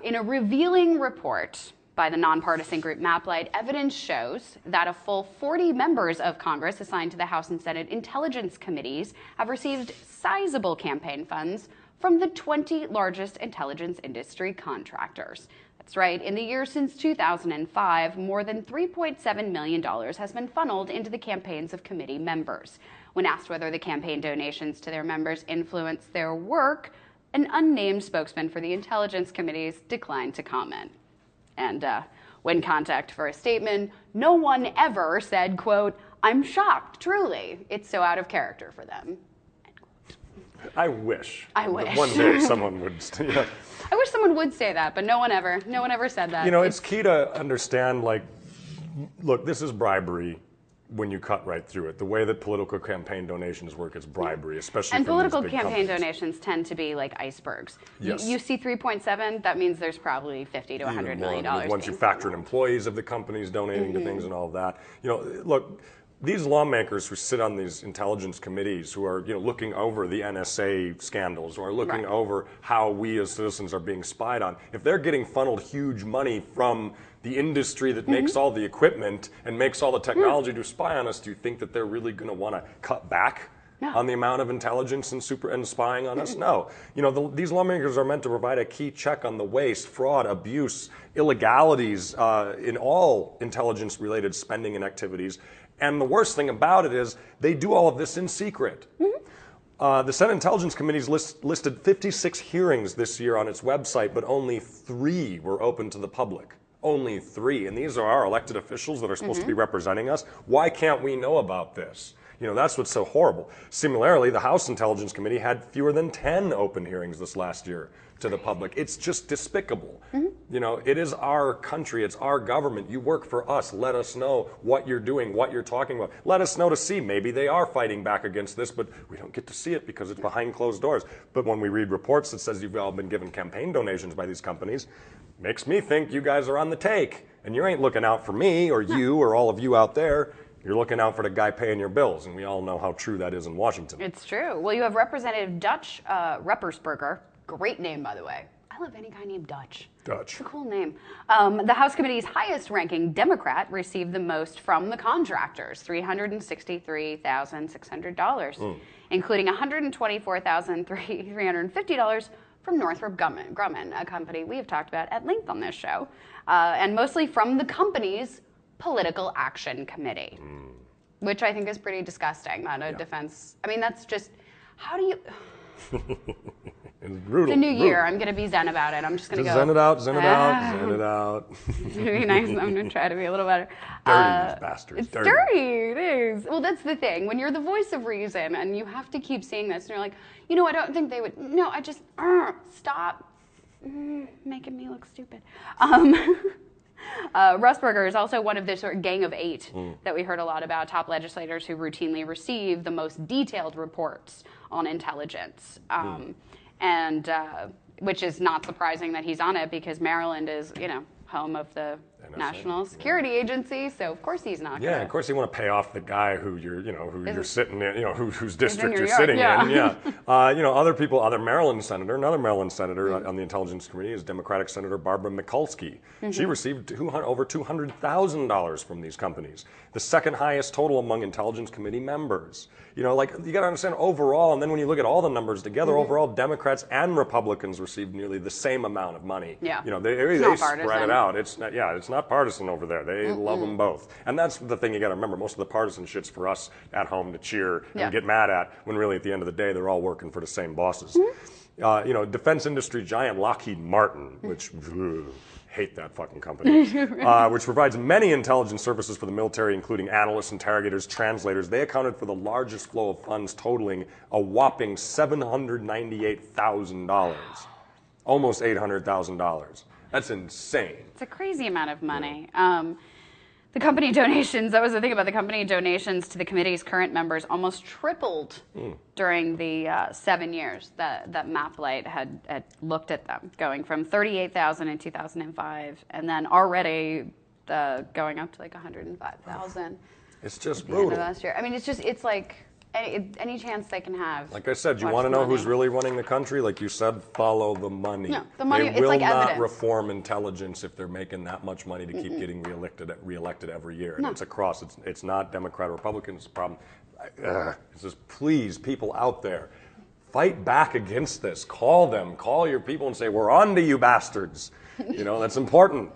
In a revealing report by the nonpartisan group MapLight, evidence shows that a full 40 members of Congress assigned to the House and Senate Intelligence Committees have received sizable campaign funds from the 20 largest intelligence industry contractors. That's right, in the year since 2005, more than $3.7 million has been funneled into the campaigns of committee members. When asked whether the campaign donations to their members influence their work, an unnamed spokesman for the intelligence committees declined to comment. And when contacted for a statement, no one ever said, quote, "I'm shocked, truly. It's so out of character for them." I wish. That one day someone would. Yeah. I wish someone would say that, but no one ever said that. You know, it's key to understand, like, look, this is bribery when you cut right through it. The way that political campaign donations work is bribery, especially and from political these big campaign companies. donations tend to be like icebergs. Yes. You see 3.7, that means there's probably $50 to $100 million. Once you factor in employees of the companies donating to things and all of that, you know, look. These lawmakers who sit on these intelligence committees, who are, you know, looking over the NSA scandals, who are looking over how we as citizens are being spied on, if they're getting funneled huge money from the industry that makes all the equipment and makes all the technology to spy on us, do you think that they're really going to want to cut back on the amount of intelligence and spying on us? No. You know, these lawmakers are meant to provide a key check on the waste, fraud, abuse, illegalities in all intelligence-related spending and activities. And the worst thing about it is they do all of this in secret. The Senate Intelligence Committee's listed 56 hearings this year on its website, but only 3 were open to the public. Only 3. And these are our elected officials that are supposed to be representing us. Why can't we know about this? You know, that's what's so horrible. Similarly, the House Intelligence Committee had fewer than 10 open hearings this last year to the public. It's just despicable. You know, it is our country, it's our government. You work for us. Let us know what you're doing, what you're talking about. Let us know to see. Maybe they are fighting back against this, but we don't get to see it because it's behind closed doors. But when we read reports that says you've all been given campaign donations by these companies, makes me think you guys are on the take. And you ain't looking out for me or you or all of you out there. You're looking out for the guy paying your bills, and we all know how true that is in Washington. It's true. Well, you have Representative Dutch Reppersberger. Great name, by the way. I love any guy named Dutch. Dutch. It's a cool name. The House Committee's highest-ranking Democrat received the most from the contractors, $363,600, including $124,350 from Northrop Grumman, a company we have talked about at length on this show, and mostly from the company's Political Action Committee, which I think is pretty disgusting. Not a defense. I mean, that's just, how do you... It's brutal. It's a new year. I'm going to be zen about it. I'm just going to go. Zen it out, zen it out, zen it out. It's going to be nice. I'm going to try to be a little better. Dirty, these bastards. It's dirty. It is. Well, that's the thing. When you're the voice of reason and you have to keep seeing this, and you're like, you know, I don't think they would. No, I just, stop making me look stupid. Rusberger is also one of the sort of gang of 8 that we heard a lot about, top legislators who routinely receive the most detailed reports on intelligence. And which is not surprising that he's on it because Maryland is, you know, home of the NSA, National Security Agency, so of course he's not. Yeah, of course you want to pay off the guy who you're sitting in, you know, whose district you're yard, sitting in. Yeah. You know, other Maryland senator, another Maryland senator on the Intelligence Committee is Democratic Senator Barbara Mikulski. She received over $200,000 from these companies, the second highest total among Intelligence Committee members. You know, like, you got to understand overall, and then when you look at all the numbers together, overall Democrats and Republicans received nearly the same amount of money. Yeah. You know, they spread it out. It's not partisan over there. They love them both. And that's the thing you got to remember. Most of the partisan shit's for us at home to cheer and get mad at, when really at the end of the day they're all working for the same bosses. You know, defense industry giant Lockheed Martin, which hate that fucking company, which provides many intelligence services for the military, including analysts, interrogators, translators. They accounted for the largest flow of funds, totaling a whopping $798,000, almost $800,000. That's insane. It's a crazy amount of money. The company donations, that was the thing about the company donations to the committee's current members, almost tripled during the 7 years that MapLight had looked at them, going from $38,000 in 2005, and then already going up to like $105,000. It's just brutal. Last year. I mean, it's like, Any chance they can have. Like I said, you want to know who's really running the country? Like you said, follow the money. No, the money, they it's will like not evidence. reform intelligence if they're making that much money to keep getting reelected every year. And it's across. It's not Democrat or Republican. It's a problem. It's just, please, people out there, fight back against this. Call them. Call your people and say, we're on to you bastards. You know, that's important.